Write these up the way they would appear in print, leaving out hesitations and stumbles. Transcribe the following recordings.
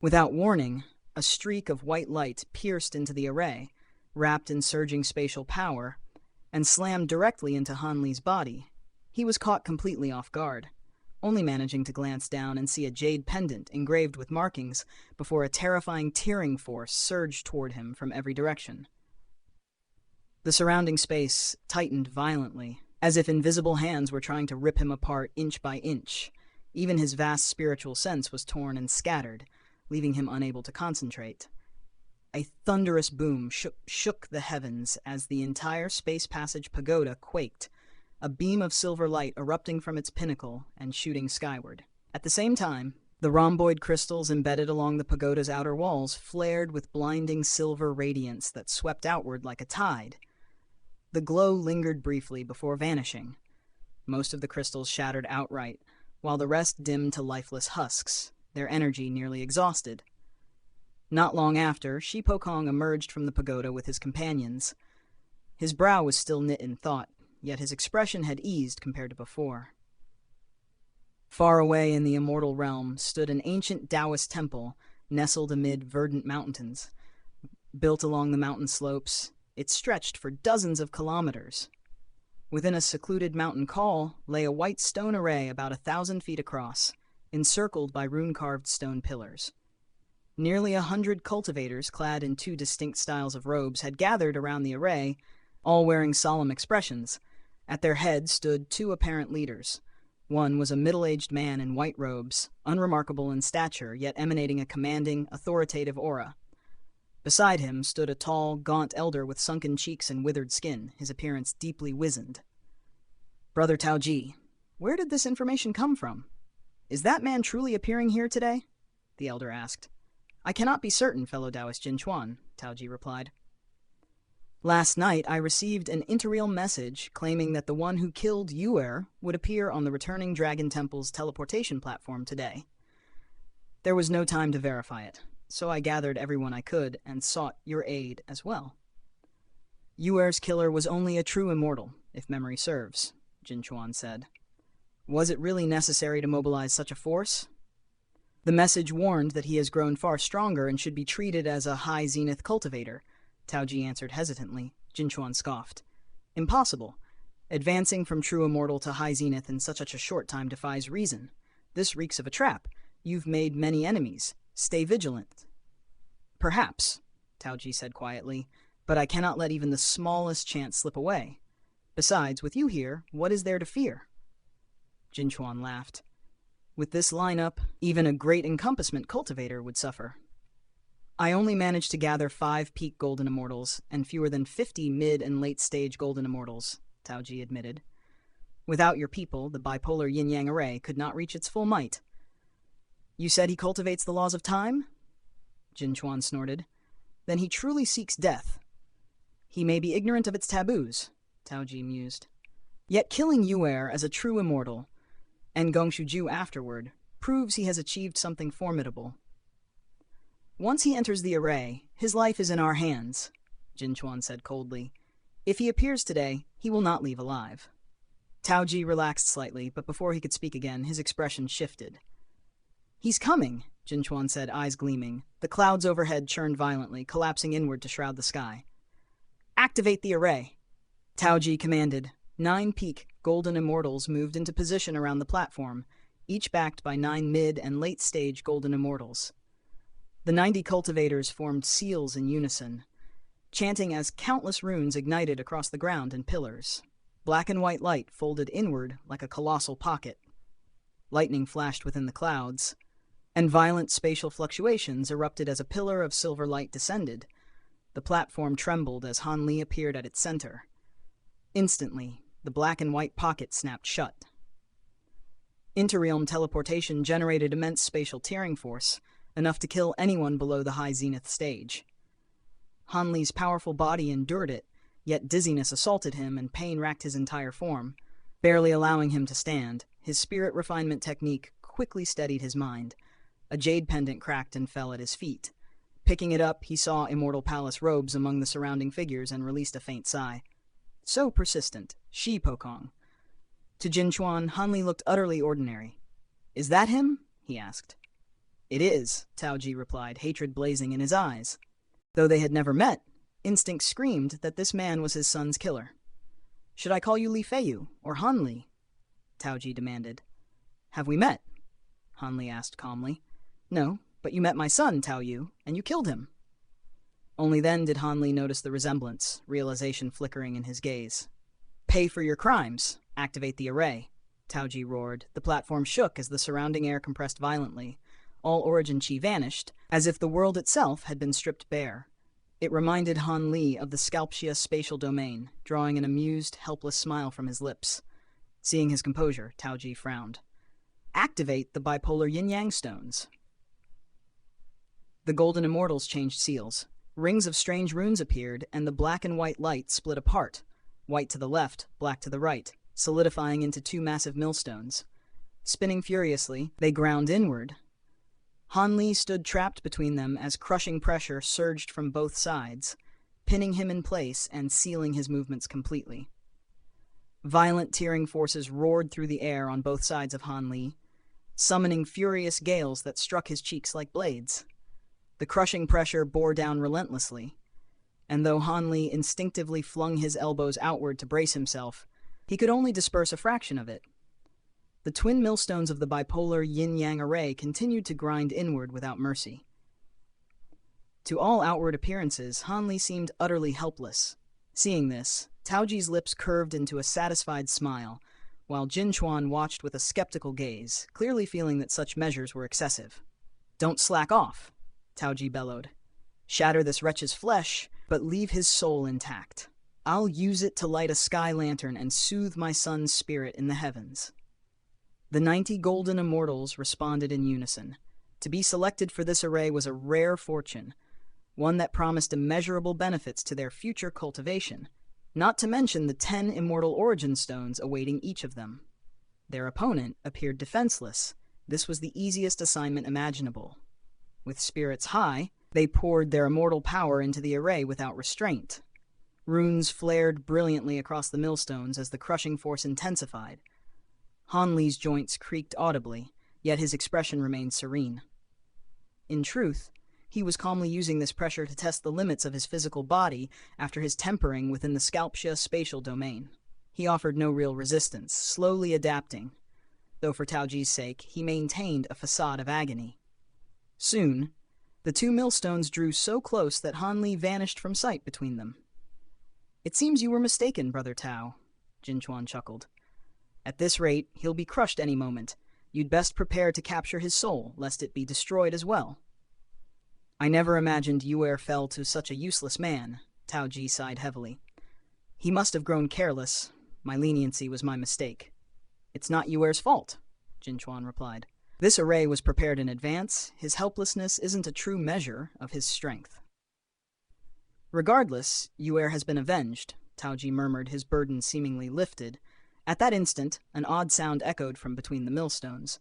Without warning, a streak of white light pierced into the array, wrapped in surging spatial power, and slammed directly into Han Li's body. He was caught completely off guard, only managing to glance down and see a jade pendant engraved with markings before a terrifying tearing force surged toward him from every direction. The surrounding space tightened violently, as if invisible hands were trying to rip him apart inch by inch. Even his vast spiritual sense was torn and scattered, leaving him unable to concentrate. A thunderous boom shook the heavens as the entire space passage pagoda quaked, a beam of silver light erupting from its pinnacle and shooting skyward. At the same time, the rhomboid crystals embedded along the pagoda's outer walls flared with blinding silver radiance that swept outward like a tide. The glow lingered briefly before vanishing. Most of the crystals shattered outright, while the rest dimmed to lifeless husks, their energy nearly exhausted. Not long after, Shipokong emerged from the pagoda with his companions. His brow was still knit in thought, yet his expression had eased compared to before. Far away in the Immortal Realm stood an ancient Taoist temple nestled amid verdant mountains. Built along the mountain slopes, it stretched for dozens of kilometers. Within a secluded mountain col lay a white stone array about 1,000 feet across, encircled by rune-carved stone pillars. Nearly 100 cultivators, clad in 2 distinct styles of robes, had gathered around the array, all wearing solemn expressions. At their head stood 2 apparent leaders. One was a middle-aged man in white robes, unremarkable in stature, yet emanating a commanding, authoritative aura. Beside him stood a tall, gaunt elder with sunken cheeks and withered skin, his appearance deeply wizened. "Brother Taoji, where did this information come from? Is that man truly appearing here today?" the elder asked. "I cannot be certain, fellow Taoist Jinchuan," Taoji replied. "Last night I received an interrealm message claiming that the one who killed Yuer would appear on the returning Dragon Temple's teleportation platform today. There was no time to verify it, so I gathered everyone I could and sought your aid as well." "Yuer's killer was only a true immortal, if memory serves," Jinchuan said. "Was it really necessary to mobilize such a force?" "The message warned that he has grown far stronger and should be treated as a high-zenith cultivator," Taoji answered hesitantly. Jinchuan scoffed. "Impossible. Advancing from true immortal to high zenith in such a short time defies reason. This reeks of a trap. You've made many enemies. Stay vigilant." "Perhaps," Taoji said quietly, "but I cannot let even the smallest chance slip away. Besides, with you here, what is there to fear?" Jinchuan laughed. "With this lineup, even a great encompassment cultivator would suffer." "I only managed to gather 5 peak golden immortals and fewer than 50 mid and late stage golden immortals," Taoji admitted. "Without your people, the bipolar yin-yang array could not reach its full might." "You said he cultivates the laws of time?" Jinchuan snorted. "Then he truly seeks death." "He may be ignorant of its taboos," Taoji mused. "Yet killing Yuer as a true immortal, and Gongshuju afterward, proves he has achieved something formidable. Once he enters the array, his life is in our hands," Jinchuan said coldly. "If he appears today, he will not leave alive." Taoji relaxed slightly, but before he could speak again, his expression shifted. "He's coming," Jinchuan said, eyes gleaming. The clouds overhead churned violently, collapsing inward to shroud the sky. "Activate the array," Taoji commanded. 9 peak golden immortals moved into position around the platform, each backed by 9 mid and late stage golden immortals. The 90 cultivators formed seals in unison, chanting as countless runes ignited across the ground and pillars. Black and white light folded inward like a colossal pocket. Lightning flashed within the clouds, and violent spatial fluctuations erupted as a pillar of silver light descended. The platform trembled as Han Li appeared at its center. Instantly, the black and white pocket snapped shut. Interrealm teleportation generated immense spatial tearing force, enough to kill anyone below the high zenith stage. Han Li's powerful body endured it, yet dizziness assaulted him and pain racked his entire form. Barely allowing him to stand, his spirit refinement technique quickly steadied his mind. A jade pendant cracked and fell at his feet. Picking it up, he saw Immortal Palace robes among the surrounding figures and released a faint sigh. So persistent, Shipokong. To Jinchuan, Han Li looked utterly ordinary. "Is that him?" he asked. It is, Tao Ji replied, hatred blazing in his eyes. Though they had never met, instinct screamed that this man was his son's killer. Should I call you Li Feiyu, or Han Li? Tao Ji demanded. Have we met? Han Li asked calmly. No, but you met my son, Tao Yu, and you killed him. Only then did Han Li notice the resemblance, realization flickering in his gaze. Pay for your crimes. Activate the array. Tao Ji roared. The platform shook as the surrounding air compressed violently. All origin chi vanished, as if the world itself had been stripped bare. It reminded Han Li of the Skalptia spatial domain, drawing an amused, helpless smile from his lips. Seeing his composure, Tao Ji frowned. Activate the bipolar yin-yang stones. The golden immortals changed seals. Rings of strange runes appeared, and the black and white light split apart. White to the left, black to the right, solidifying into two massive millstones. Spinning furiously, they ground inward. Han Li stood trapped between them as crushing pressure surged from both sides, pinning him in place and sealing his movements completely. Violent tearing forces roared through the air on both sides of Han Li, summoning furious gales that struck his cheeks like blades. The crushing pressure bore down relentlessly, and though Han Li instinctively flung his elbows outward to brace himself, he could only disperse a fraction of it. The twin millstones of the bipolar yin-yang array continued to grind inward without mercy. To all outward appearances, Han Li seemed utterly helpless. Seeing this, Tao Ji's lips curved into a satisfied smile, while Jin Chuan watched with a skeptical gaze, clearly feeling that such measures were excessive. Don't slack off, Tao Ji bellowed. Shatter this wretch's flesh, but leave his soul intact. I'll use it to light a sky lantern and soothe my son's spirit in the heavens. The 90 golden immortals responded in unison. To be selected for this array was a rare fortune, one that promised immeasurable benefits to their future cultivation, not to mention the 10 immortal origin stones awaiting each of them. Their opponent appeared defenseless. This was the easiest assignment imaginable. With spirits high, they poured their immortal power into the array without restraint. Runes flared brilliantly across the millstones as the crushing force intensified. Han Li's joints creaked audibly, yet his expression remained serene. In truth, he was calmly using this pressure to test the limits of his physical body after his tempering within the Skalptia spatial domain. He offered no real resistance, slowly adapting, though for Tao Ji's sake, he maintained a facade of agony. Soon, the two millstones drew so close that Han Li vanished from sight between them. It seems you were mistaken, Brother Tao, Jin Chuan chuckled. At this rate, he'll be crushed any moment. You'd best prepare to capture his soul, lest it be destroyed as well. I never imagined Yuer fell to such a useless man, Tao Ji sighed heavily. He must have grown careless. My leniency was my mistake. It's not Yuer's fault, Jin Chuan replied. This array was prepared in advance. His helplessness isn't a true measure of his strength. Regardless, Yuer has been avenged, Tao Ji murmured, his burden seemingly lifted. At that instant, an odd sound echoed from between the millstones.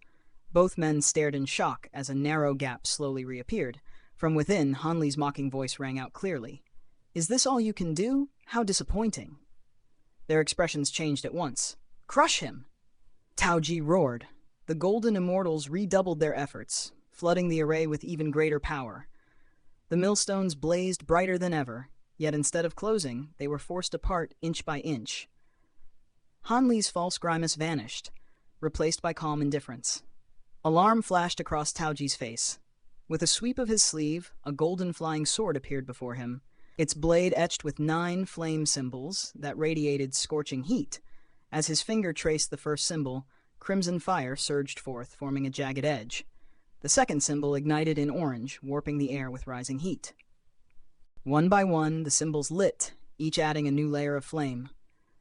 Both men stared in shock as a narrow gap slowly reappeared. From within, Han Li's mocking voice rang out clearly. Is this all you can do? How disappointing. Their expressions changed at once. Crush him! Tao Ji roared. The golden immortals redoubled their efforts, flooding the array with even greater power. The millstones blazed brighter than ever, yet instead of closing, they were forced apart inch by inch. Han Li's false grimace vanished, replaced by calm indifference. Alarm flashed across Tao Ji's face. With a sweep of his sleeve, a golden flying sword appeared before him, its blade etched with 9 flame symbols that radiated scorching heat. As his finger traced the first symbol, crimson fire surged forth, forming a jagged edge. The second symbol ignited in orange, warping the air with rising heat. One by one, the symbols lit, each adding a new layer of flame,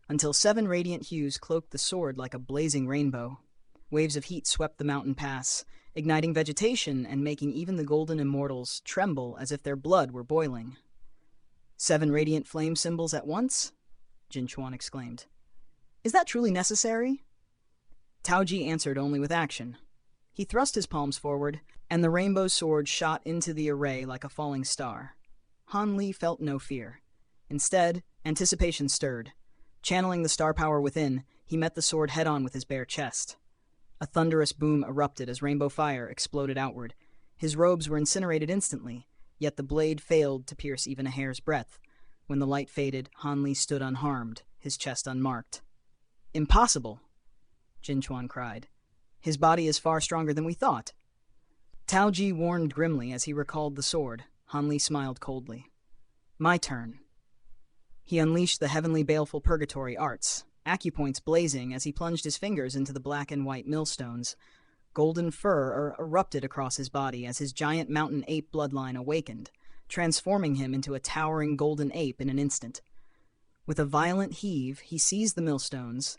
until 7 radiant hues cloaked the sword like a blazing rainbow. Waves of heat swept the mountain pass, igniting vegetation and making even the golden immortals tremble as if their blood were boiling. 7 radiant flame symbols at once? Jin Chuan exclaimed. Is that truly necessary? Tao Ji answered only with action. He thrust his palms forward, and the rainbow sword shot into the array like a falling star. Han Li felt no fear. Instead, anticipation stirred. Channeling the star power within, he met the sword head-on with his bare chest. A thunderous boom erupted as rainbow fire exploded outward, His robes were incinerated instantly, yet the blade failed to pierce even a hair's breadth. When the light faded, Han Li stood unharmed, his chest unmarked. "Impossible!" Jin Chuan cried. "His body is far stronger than we thought." Tao Ji warned grimly as he recalled the sword. Han Li smiled coldly. "My turn." He unleashed the heavenly baleful purgatory arts, acupoints blazing as he plunged his fingers into the black and white millstones. Golden fur erupted across his body as his giant mountain ape bloodline awakened, transforming him into a towering golden ape in an instant. With a violent heave, he seized the millstones,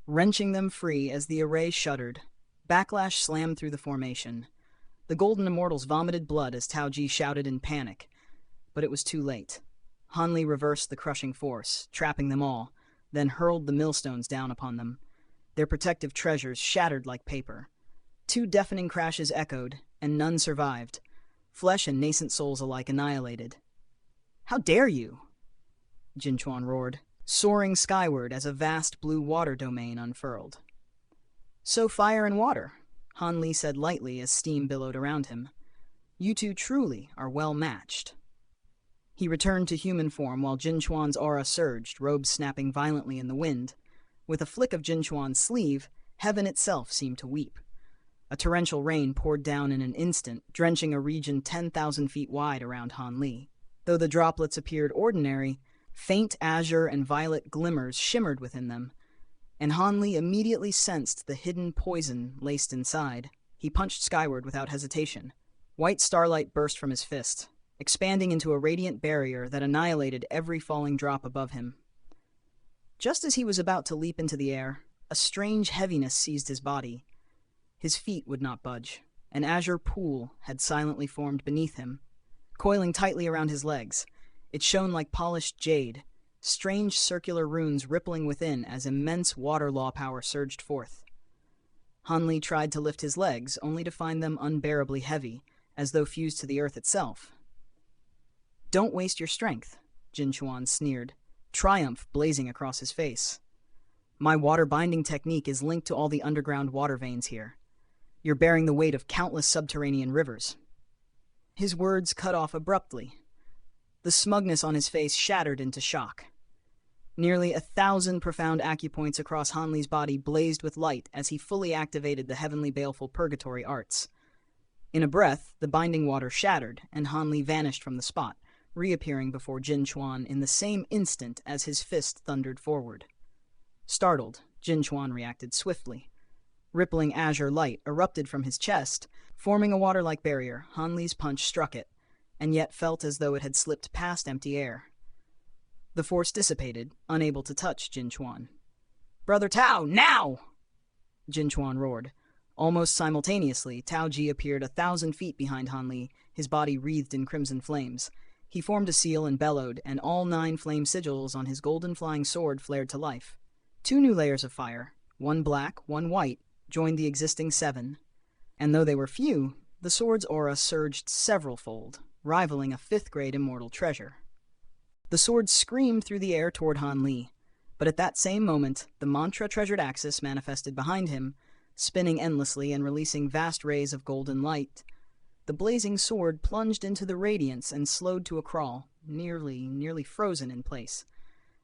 wrenching them free as the array shuddered. Backlash slammed through the formation. The golden immortals vomited blood as Tao Ji shouted in panic, but it was too late. Han Li reversed the crushing force, trapping them all, then hurled the millstones down upon them. Their protective treasures shattered like paper. 2 deafening crashes echoed, and none survived. Flesh and nascent souls alike annihilated. "How dare you!" Jin Chuan roared, soaring skyward as a vast blue water domain unfurled. "So fire and water," Han Li said lightly as steam billowed around him. "You two truly are well matched." He returned to human form while Jin Chuan's aura surged, robes snapping violently in the wind. With a flick of Jin Chuan's sleeve, heaven itself seemed to weep. A torrential rain poured down in an instant, drenching a region 10,000 feet wide around Han Li. Though the droplets appeared ordinary, faint azure and violet glimmers shimmered within them, and Han Li immediately sensed the hidden poison laced inside. He punched skyward without hesitation. White starlight burst from his fist, expanding into a radiant barrier that annihilated every falling drop above him. Just as he was about to leap into the air, a strange heaviness seized his body. His feet would not budge. An azure pool had silently formed beneath him, coiling tightly around his legs. It shone like polished jade, strange circular runes rippling within as immense water law power surged forth. Han Li tried to lift his legs, only to find them unbearably heavy, as though fused to the earth itself. "Don't waste your strength," Jin Chuan sneered, triumph blazing across his face. "My water binding technique is linked to all the underground water veins here. You're bearing the weight of countless subterranean rivers." His words cut off abruptly. The smugness on his face shattered into shock. Nearly 1,000 profound acupoints across Han Li's body blazed with light as he fully activated the heavenly baleful purgatory arts. In a breath, the binding water shattered, and Han Li vanished from the spot, reappearing before Jin Chuan in the same instant as his fist thundered forward. Startled, Jin Chuan reacted swiftly. Rippling azure light erupted from his chest, forming a water-like barrier. Han Li's punch struck it, and yet felt as though it had slipped past empty air. The force dissipated, unable to touch Jin Chuan. "Brother Tao, now!" Jin Chuan roared. Almost simultaneously, Tao Ji appeared 1,000 feet behind Han Li, his body wreathed in crimson flames. He formed a seal and bellowed, and all 9 flame sigils on his golden flying sword flared to life. 2 new layers of fire, one black, one white, joined the existing 7. And though they were few, the sword's aura surged several-fold, rivaling a 5th-grade immortal treasure. The sword screamed through the air toward Han Li, but at that same moment, the mantra-treasured axis manifested behind him, spinning endlessly and releasing vast rays of golden light. The blazing sword plunged into the radiance and slowed to a crawl, nearly frozen in place.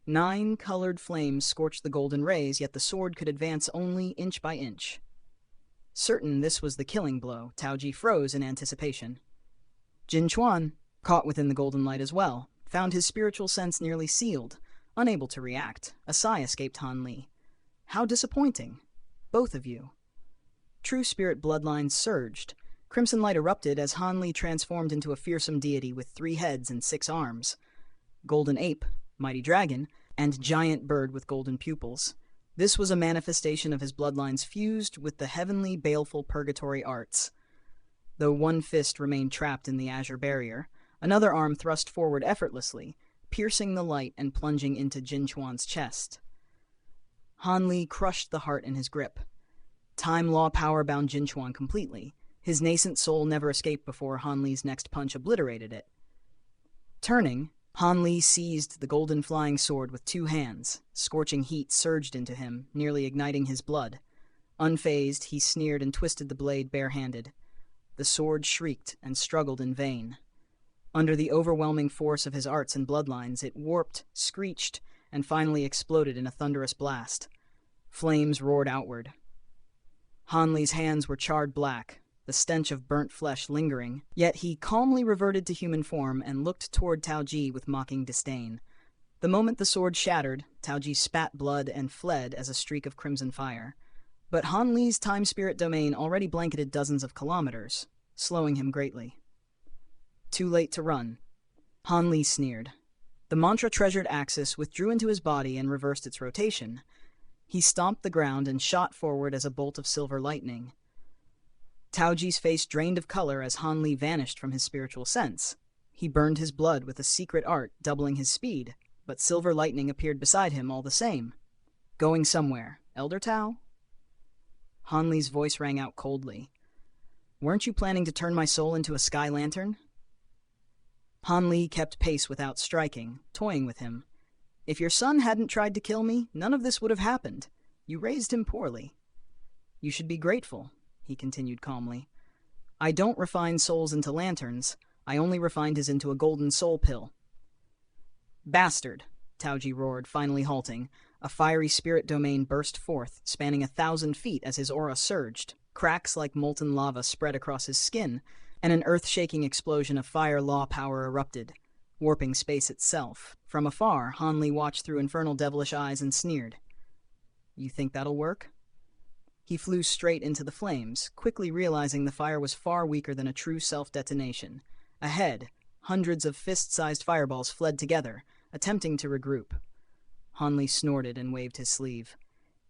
9 colored flames scorched the golden rays, yet the sword could advance only inch by inch. Certain this was the killing blow, Tao Ji froze in anticipation. Jin Chuan, caught within the golden light as well, found his spiritual sense nearly sealed, unable to react. A sigh escaped Han Li. "How disappointing. Both of you." True spirit bloodlines surged. Crimson light erupted as Han Li transformed into a fearsome deity with 3 heads and 6 arms. Golden ape, mighty dragon, and giant bird with golden pupils. This was a manifestation of his bloodlines fused with the heavenly baleful purgatory arts. Though one fist remained trapped in the azure barrier, another arm thrust forward effortlessly, piercing the light and plunging into Jin Chuan's chest. Han Li crushed the heart in his grip. Time law power bound Jin Chuan completely. His nascent soul never escaped before Han Li's next punch obliterated it. Turning, Han Li seized the golden flying sword with 2 hands. Scorching heat surged into him, nearly igniting his blood. Unfazed, he sneered and twisted the blade barehanded. The sword shrieked and struggled in vain. Under the overwhelming force of his arts and bloodlines, it warped, screeched, and finally exploded in a thunderous blast. Flames roared outward. Hanli's hands were charred black, the stench of burnt flesh lingering, yet he calmly reverted to human form and looked toward Taoji with mocking disdain. The moment the sword shattered, Taoji spat blood and fled as a streak of crimson fire. But Hanli's time spirit domain already blanketed dozens of kilometers, slowing him greatly. Too late to run. Hanli sneered. The mantra-treasured axis withdrew into his body and reversed its rotation. He stomped the ground and shot forward as a bolt of silver lightning. Taoji's face drained of color as Hanli vanished from his spiritual sense. He burned his blood with a secret art, doubling his speed, but silver lightning appeared beside him all the same. Going somewhere, Elder Tao? Hanli's voice rang out coldly. Weren't you planning to turn my soul into a sky lantern? Hanli kept pace without striking, toying with him. If your son hadn't tried to kill me, none of this would have happened. You raised him poorly. You should be grateful, he continued calmly. I don't refine souls into lanterns. I only refined his into a golden soul pill. Bastard, Taoji roared, finally halting. A fiery spirit domain burst forth, spanning 1,000 feet as his aura surged. Cracks like molten lava spread across his skin, and an earth-shaking explosion of fire law power erupted, warping space itself. From afar, Hanli watched through infernal devilish eyes and sneered. You think that'll work? He flew straight into the flames, quickly realizing the fire was far weaker than a true self-detonation. Ahead, hundreds of fist-sized fireballs fled together, attempting to regroup. Hanli snorted and waved his sleeve.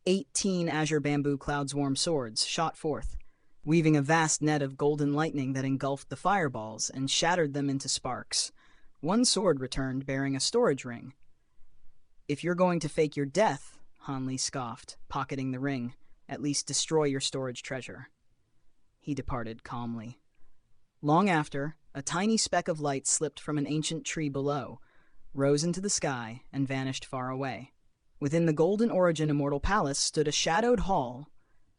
18 azure bamboo cloud-swarm swords shot forth, weaving a vast net of golden lightning that engulfed the fireballs and shattered them into sparks. One sword returned, bearing a storage ring. If you're going to fake your death, Hanli scoffed, pocketing the ring, at least destroy your storage treasure. He departed calmly. Long after, a tiny speck of light slipped from an ancient tree below, rose into the sky, and vanished far away. Within the Golden Origin Immortal Palace stood a shadowed hall,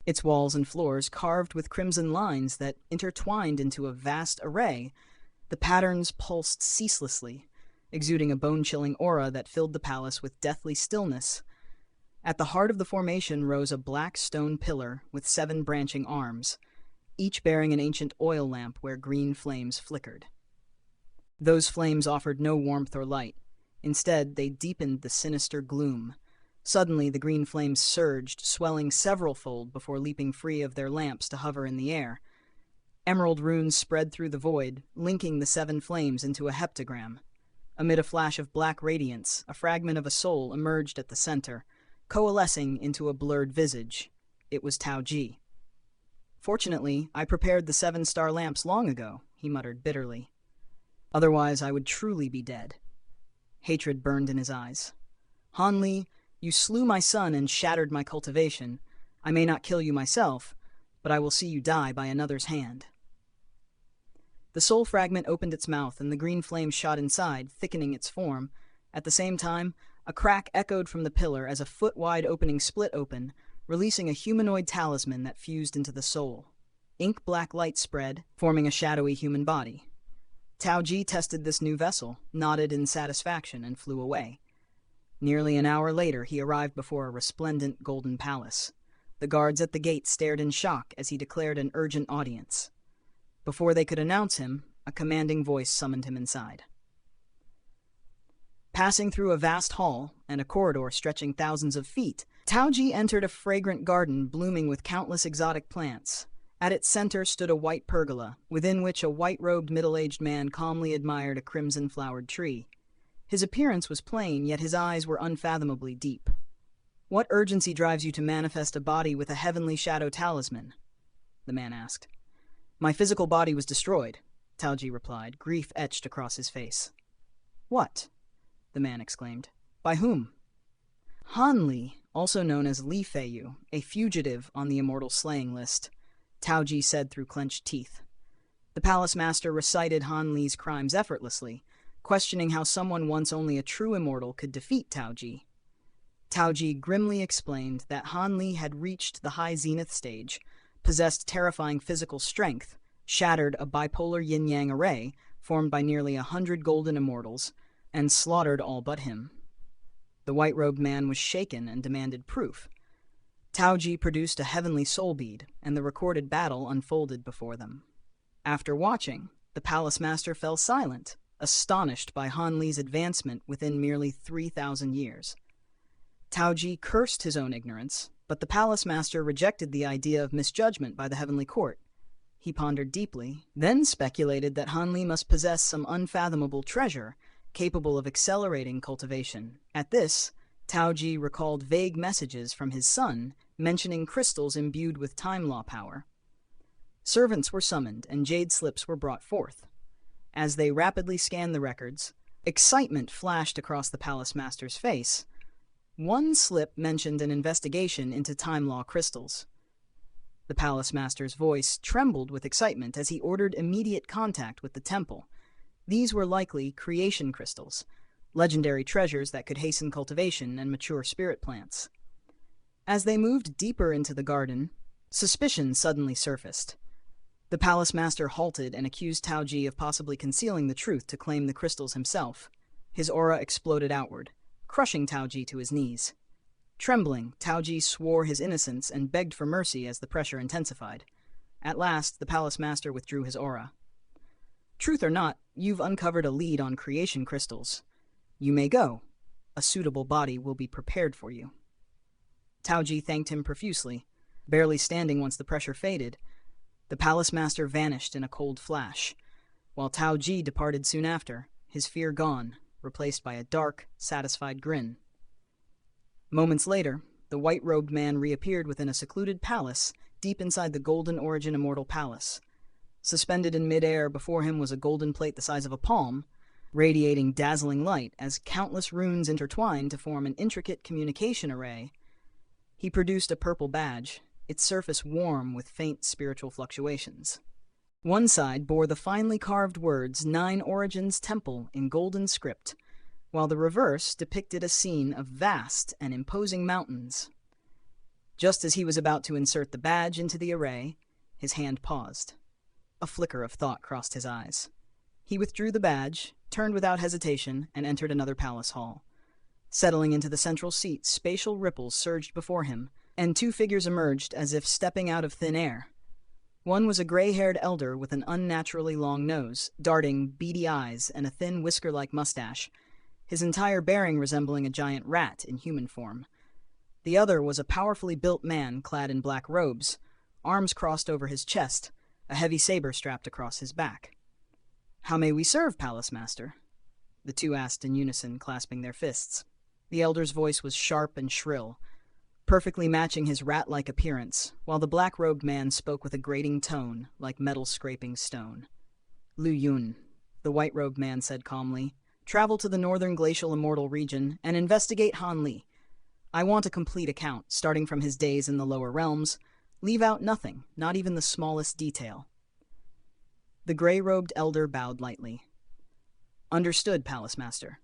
its walls and floors carved with crimson lines that intertwined into a vast array. The patterns pulsed ceaselessly, exuding a bone-chilling aura that filled the palace with deathly stillness. At the heart of the formation rose a black stone pillar with 7 branching arms, each bearing an ancient oil lamp where green flames flickered. Those flames offered no warmth or light. Instead, they deepened the sinister gloom. Suddenly, the green flames surged, swelling several-fold before leaping free of their lamps to hover in the air. Emerald runes spread through the void, linking the 7 flames into a heptagram. Amid a flash of black radiance, a fragment of a soul emerged at the center, coalescing into a blurred visage. It was Taoji. Fortunately, I prepared the 7-star lamps long ago, he muttered bitterly. Otherwise, I would truly be dead. Hatred burned in his eyes. Hanli, you slew my son and shattered my cultivation. I may not kill you myself, but I will see you die by another's hand. The soul fragment opened its mouth, and the green flame shot inside, thickening its form. At the same time, a crack echoed from the pillar as a foot-wide opening split open, releasing a humanoid talisman that fused into the soul. Ink-black light spread, forming a shadowy human body. Taoji tested this new vessel, nodded in satisfaction, and flew away. Nearly an hour later, he arrived before a resplendent golden palace. The guards at the gate stared in shock as he declared an urgent audience. Before they could announce him, a commanding voice summoned him inside. Passing through a vast hall and a corridor stretching thousands of feet, Taoji entered a fragrant garden blooming with countless exotic plants. At its center stood a white pergola, within which a white-robed middle-aged man calmly admired a crimson-flowered tree. His appearance was plain, yet his eyes were unfathomably deep. What urgency drives you to manifest a body with a heavenly shadow talisman? The man asked. My physical body was destroyed, Taoji replied, grief etched across his face. What? The man exclaimed. By whom? Hanli, also known as Li Feiyu, a fugitive on the immortal slaying list, Taoji said through clenched teeth. The palace master recited Hanli's crimes effortlessly, questioning how someone once only a true immortal could defeat Taoji. Taoji grimly explained that Hanli had reached the high zenith stage, possessed terrifying physical strength, shattered a bipolar yin-yang array formed by nearly 100 golden immortals, and slaughtered all but him. The white-robed man was shaken and demanded proof. Taoji produced a heavenly soul bead, and the recorded battle unfolded before them. After watching, the palace master fell silent, astonished by Han Li's advancement within merely 3,000 years. Taoji cursed his own ignorance, but the palace master rejected the idea of misjudgment by the heavenly court. He pondered deeply, then speculated that Han Li must possess some unfathomable treasure capable of accelerating cultivation. At this, Taoji recalled vague messages from his son mentioning crystals imbued with time law power. Servants were summoned and jade slips were brought forth. As they rapidly scanned the records, excitement flashed across the palace master's face. One slip mentioned an investigation into time law crystals. The palace master's voice trembled with excitement as he ordered immediate contact with the temple. These were likely creation crystals, legendary treasures that could hasten cultivation and mature spirit plants. As they moved deeper into the garden, suspicion suddenly surfaced. The palace master halted and accused Taoji of possibly concealing the truth to claim the crystals himself. His aura exploded outward, crushing Taoji to his knees. Trembling, Taoji swore his innocence and begged for mercy as the pressure intensified. At last, the palace master withdrew his aura. Truth or not, you've uncovered a lead on creation crystals. You may go. A suitable body will be prepared for you. Taoji thanked him profusely. Barely standing once the pressure faded, the palace master vanished in a cold flash, while Taoji departed soon after, his fear gone, replaced by a dark, satisfied grin. Moments later, the white-robed man reappeared within a secluded palace deep inside the Golden Origin Immortal Palace. Suspended in mid-air before him was a golden plate the size of a palm, radiating dazzling light as countless runes intertwined to form an intricate communication array. He produced a purple badge, its surface warm with faint spiritual fluctuations. One side bore the finely carved words Nine Origins Temple in golden script, while the reverse depicted a scene of vast and imposing mountains. Just as he was about to insert the badge into the array, his hand paused. A flicker of thought crossed his eyes. He withdrew the badge, turned without hesitation, and entered another palace hall. Settling into the central seat, spatial ripples surged before him, and two figures emerged as if stepping out of thin air. One was a gray-haired elder with an unnaturally long nose, darting, beady eyes, and a thin whisker-like mustache, his entire bearing resembling a giant rat in human form. The other was a powerfully built man clad in black robes, arms crossed over his chest, a heavy saber strapped across his back. "How may we serve, Palace Master?" the two asked in unison, clasping their fists. The elder's voice was sharp and shrill, perfectly matching his rat-like appearance, while the black-robed man spoke with a grating tone, like metal scraping stone. "Lu Yun," the white-robed man said calmly, "travel to the northern glacial immortal region and investigate Han Li. I want a complete account, starting from his days in the lower realms. Leave out nothing, not even the smallest detail." The gray-robed elder bowed lightly. "Understood, Palace Master."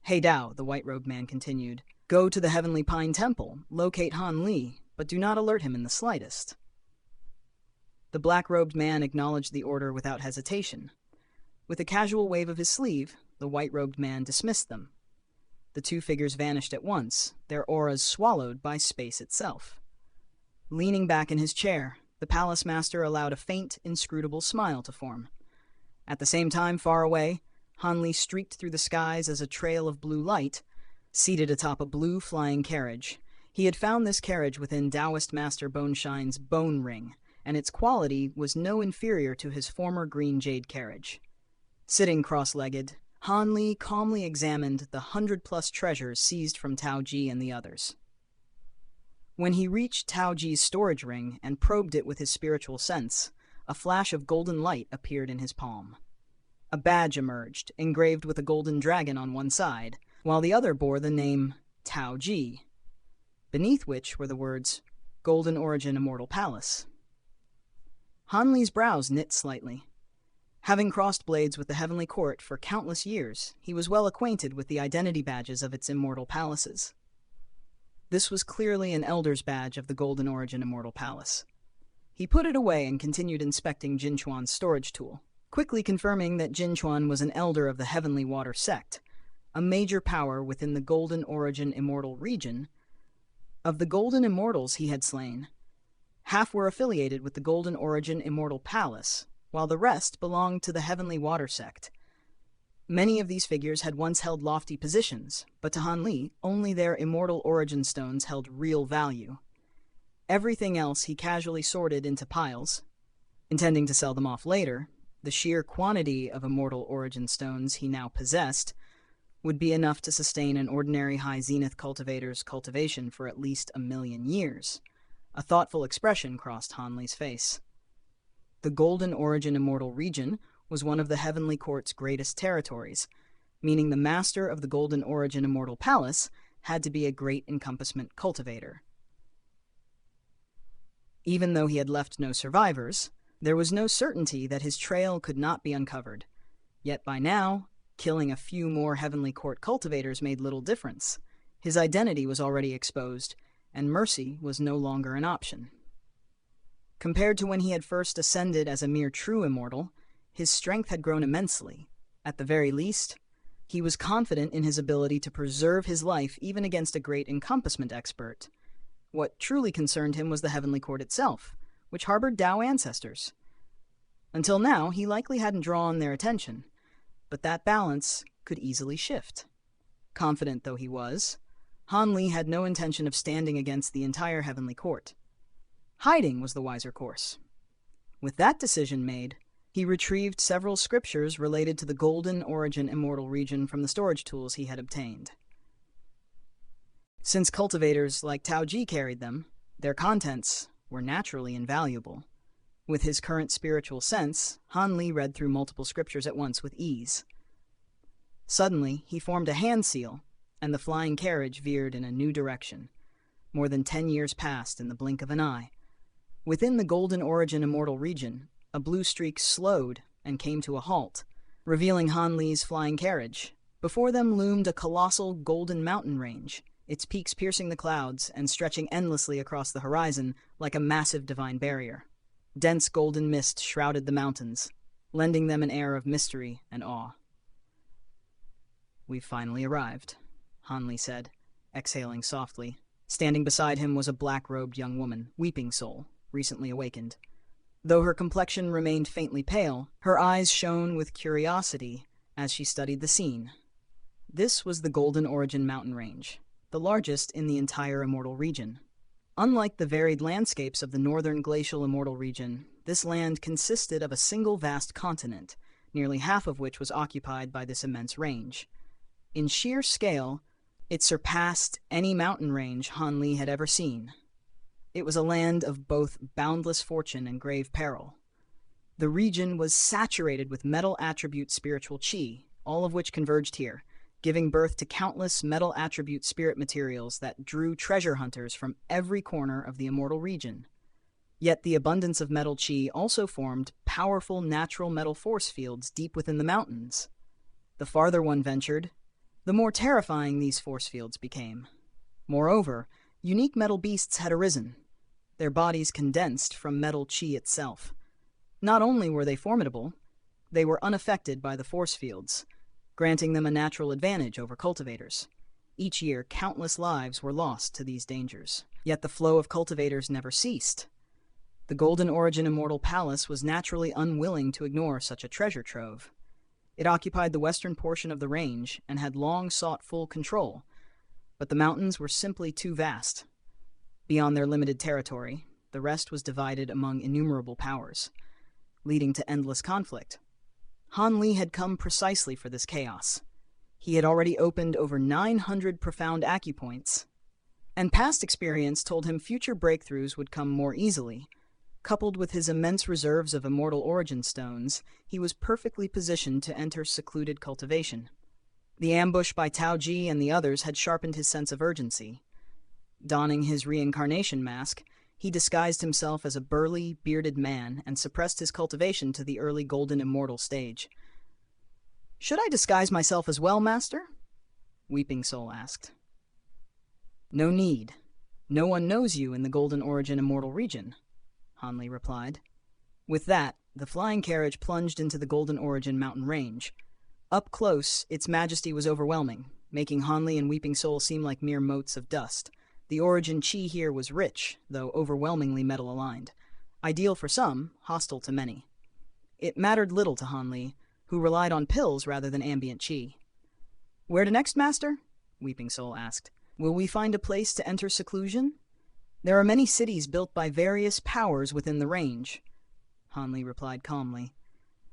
"Hey Dao," the white-robed man continued, "go to the Heavenly Pine Temple, locate Han Li, but do not alert him in the slightest." The black-robed man acknowledged the order without hesitation. With a casual wave of his sleeve, the white-robed man dismissed them. The two figures vanished at once, their auras swallowed by space itself. Leaning back in his chair, the palace master allowed a faint, inscrutable smile to form. At the same time, far away, Han Li streaked through the skies as a trail of blue light, seated atop a blue flying carriage. He had found this carriage within Taoist Master Boneshine's bone ring, and its quality was no inferior to his former green jade carriage. Sitting cross-legged, Han Li calmly examined the 100-plus treasures seized from Taoji and the others. When he reached Taoji's storage ring and probed it with his spiritual sense, a flash of golden light appeared in his palm. A badge emerged, engraved with a golden dragon on one side, while the other bore the name Taoji, beneath which were the words, Golden Origin Immortal Palace. Han Li's brows knit slightly. Having crossed blades with the Heavenly Court for countless years, he was well acquainted with the identity badges of its immortal palaces. This was clearly an elder's badge of the Golden Origin Immortal Palace. He put it away and continued inspecting Jinchuan's storage tool, quickly confirming that Jinchuan was an elder of the Heavenly Water sect, a major power within the Golden Origin Immortal region. Of the Golden Immortals he had slain, half were affiliated with the Golden Origin Immortal Palace, while the rest belonged to the Heavenly Water sect. Many of these figures had once held lofty positions, but to Han Li, only their immortal origin stones held real value. Everything else he casually sorted into piles, intending to sell them off later. The sheer quantity of immortal origin stones he now possessed would be enough to sustain an ordinary high zenith cultivator's cultivation for at least 1,000,000 years. A thoughtful expression crossed Han Li's face. The Golden Origin Immortal region was one of the Heavenly Court's greatest territories, meaning the master of the Golden Origin Immortal Palace had to be a great encompassment cultivator. Even though he had left no survivors, there was no certainty that his trail could not be uncovered. Yet by now, killing a few more Heavenly Court cultivators made little difference. His identity was already exposed, and mercy was no longer an option. Compared to when he had first ascended as a mere true immortal, his strength had grown immensely. At the very least, he was confident in his ability to preserve his life even against a great encompassment expert. What truly concerned him was the Heavenly Court itself, which harbored Tao ancestors. Until now, he likely hadn't drawn their attention, but that balance could easily shift. Confident though he was, Han Li had no intention of standing against the entire Heavenly Court. Hiding was the wiser course. With that decision made, he retrieved several scriptures related to the Golden Origin Immortal region from the storage tools he had obtained. Since cultivators like Tao Ji carried them, their contents were naturally invaluable. With his current spiritual sense, Han Li read through multiple scriptures at once with ease. Suddenly, he formed a hand seal, and the flying carriage veered in a new direction. More than 10 years passed in the blink of an eye. Within the Golden Origin Immortal region, a blue streak slowed and came to a halt, revealing Han Li's flying carriage. Before them loomed a colossal golden mountain range, its peaks piercing the clouds and stretching endlessly across the horizon like a massive divine barrier. Dense golden mist shrouded the mountains, lending them an air of mystery and awe. "We've finally arrived," Han Li said, exhaling softly. Standing beside him was a black-robed young woman, Weeping Soul, recently awakened. Though her complexion remained faintly pale, her eyes shone with curiosity as she studied the scene. This was the Golden Origin mountain range, the largest in the entire Immortal region. Unlike the varied landscapes of the northern glacial Immortal region, this land consisted of a single vast continent, nearly half of which was occupied by this immense range. In sheer scale, it surpassed any mountain range Han Li had ever seen. It was a land of both boundless fortune and grave peril. The region was saturated with metal attribute spiritual chi, all of which converged here, giving birth to countless metal attribute spirit materials that drew treasure hunters from every corner of the Immortal region. Yet the abundance of metal chi also formed powerful natural metal force fields deep within the mountains. The farther one ventured, the more terrifying these force fields became. Moreover, unique metal beasts had arisen, their bodies condensed from metal chi itself. Not only were they formidable, they were unaffected by the force fields, granting them a natural advantage over cultivators. Each year, countless lives were lost to these dangers, yet the flow of cultivators never ceased. The Golden Origin Immortal Palace was naturally unwilling to ignore such a treasure trove. It occupied the western portion of the range and had long sought full control, but the mountains were simply too vast. Beyond their limited territory, the rest was divided among innumerable powers, leading to endless conflict. Han Li had come precisely for this chaos. He had already opened over 900 profound acupoints, and past experience told him future breakthroughs would come more easily. Coupled with his immense reserves of immortal origin stones, he was perfectly positioned to enter secluded cultivation. The ambush by Tao Ji and the others had sharpened his sense of urgency. Donning his reincarnation mask, he disguised himself as a burly, bearded man and suppressed his cultivation to the early Golden Immortal stage. "Should I disguise myself as well, Master?" Weeping Soul asked. "No need. No one knows you in the Golden Origin Immortal region," Hanli replied. With that, the flying carriage plunged into the Golden Origin mountain range. Up close, its majesty was overwhelming, making Hanli and Weeping Soul seem like mere motes of dust. The Origin chi here was rich, though overwhelmingly metal-aligned. Ideal for some, hostile to many. It mattered little to Hanli, who relied on pills rather than ambient chi. "Where to next, Master?" Weeping Soul asked. "Will we find a place to enter seclusion?" "There are many cities built by various powers within the range," Hanli replied calmly.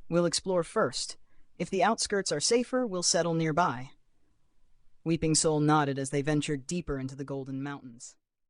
"We'll explore first. If the outskirts are safer, we'll settle nearby." Weeping Soul nodded as they ventured deeper into the Golden Mountains.